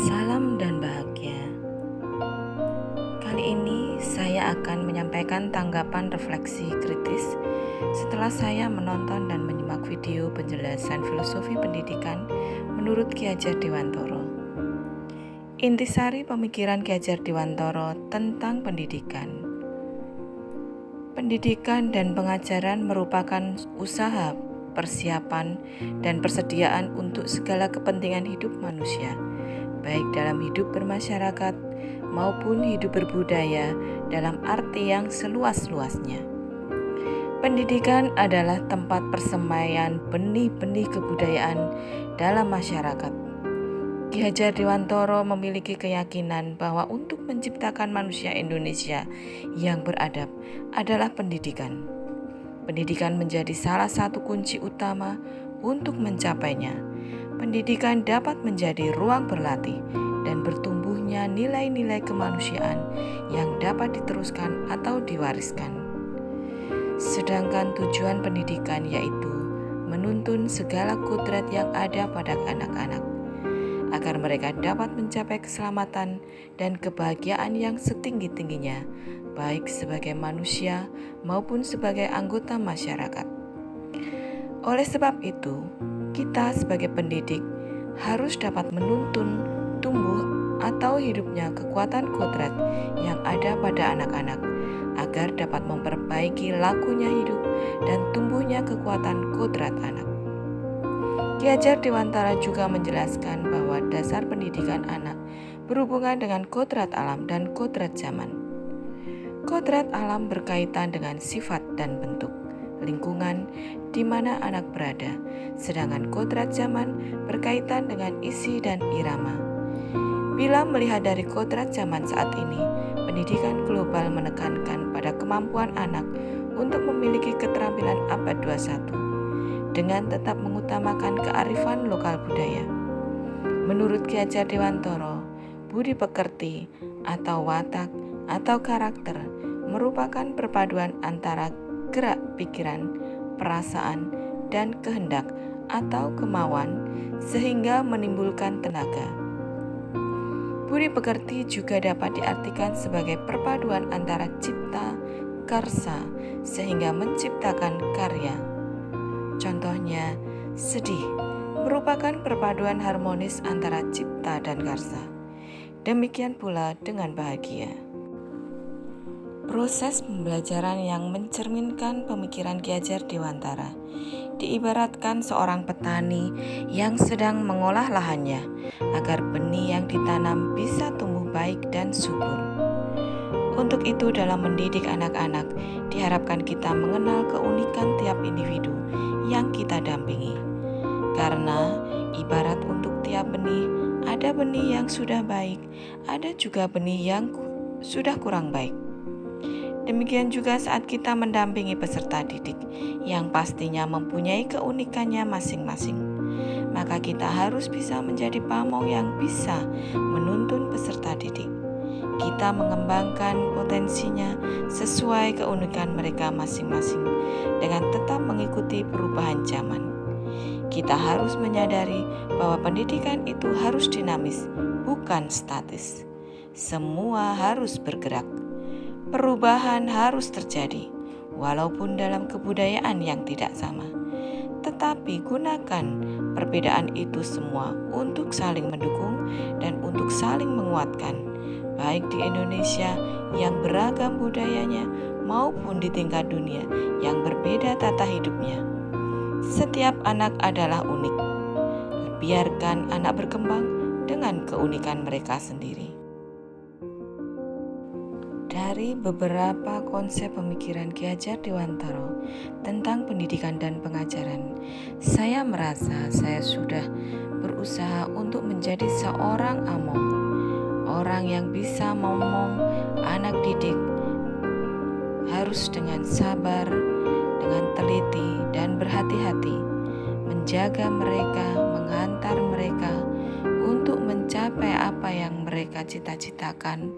Salam dan bahagia. Kali ini saya akan menyampaikan tanggapan refleksi kritis setelah saya menonton dan menyimak video penjelasan filosofi pendidikan menurut Ki Hajar Dewantoro. Intisari pemikiran Ki Hajar Dewantoro tentang pendidikan. Pendidikan dan pengajaran merupakan usaha, persiapan, dan persediaan untuk segala kepentingan hidup manusia, baik dalam hidup bermasyarakat maupun hidup berbudaya dalam arti yang seluas-luasnya. Pendidikan adalah tempat persemaian benih-benih kebudayaan dalam masyarakat. Ki Hajar Dewantoro memiliki keyakinan bahwa untuk menciptakan manusia Indonesia yang beradab adalah pendidikan. Pendidikan menjadi salah satu kunci utama untuk mencapainya. Pendidikan dapat menjadi ruang berlatih dan bertumbuhnya nilai-nilai kemanusiaan yang dapat diteruskan atau diwariskan. Sedangkan tujuan pendidikan yaitu menuntun segala kodrat yang ada pada anak-anak, agar mereka dapat mencapai keselamatan dan kebahagiaan yang setinggi-tingginya, baik sebagai manusia maupun sebagai anggota masyarakat. Oleh sebab itu, kita sebagai pendidik harus dapat menuntun tumbuh atau hidupnya kekuatan kodrat yang ada pada anak-anak, agar dapat memperbaiki lakunya hidup dan tumbuhnya kekuatan kodrat anak. Ki Hajar Dewantara juga menjelaskan bahwa dasar pendidikan anak berhubungan dengan kodrat alam dan kodrat zaman. Kodrat alam berkaitan dengan sifat dan bentuk lingkungan di mana anak berada, sedangkan kodrat zaman berkaitan dengan isi dan irama. Bila melihat dari kodrat zaman saat ini, pendidikan global menekankan pada kemampuan anak untuk memiliki keterampilan abad 21 dengan tetap mengutamakan kearifan lokal budaya. Menurut Ki Hajar Dewantoro, budi pekerti atau watak atau karakter merupakan perpaduan antara gerak pikiran, perasaan, dan kehendak atau kemauan sehingga menimbulkan tenaga. Budi pekerti juga dapat diartikan sebagai perpaduan antara cipta, karsa sehingga menciptakan karya. Contohnya, sedih merupakan perpaduan harmonis antara cipta dan karsa. Demikian pula dengan bahagia. Proses pembelajaran yang mencerminkan pemikiran Ki Hajar Dewantara diibaratkan seorang petani yang sedang mengolah lahannya agar benih yang ditanam bisa tumbuh baik dan subur. Untuk itu, dalam mendidik anak-anak, diharapkan kita mengenal keunikan tiap individu yang kita dampingi. Karena ibarat untuk tiap benih, ada benih yang sudah baik, ada juga benih yang sudah kurang baik. Demikian juga saat kita mendampingi peserta didik yang pastinya mempunyai keunikannya masing-masing. Maka kita harus bisa menjadi pamong yang bisa menuntun peserta didik. Kita mengembangkan potensinya sesuai keunikan mereka masing-masing dengan tetap mengikuti perubahan zaman. Kita harus menyadari bahwa pendidikan itu harus dinamis, bukan statis. Semua harus bergerak. Perubahan harus terjadi, walaupun dalam kebudayaan yang tidak sama. Tetapi gunakan perbedaan itu semua untuk saling mendukung dan untuk saling menguatkan, baik di Indonesia yang beragam budayanya maupun di tingkat dunia yang berbeda tata hidupnya. Setiap anak adalah unik. Biarkan anak berkembang dengan keunikan mereka sendiri. Dari beberapa konsep pemikiran Ki Hajar Dewantoro tentang pendidikan dan pengajaran, saya merasa saya sudah berusaha untuk menjadi seorang among, orang yang bisa ngomong anak didik harus dengan sabar, dengan teliti dan berhati-hati, menjaga mereka, menghantar mereka untuk mencapai apa yang mereka cita-citakan.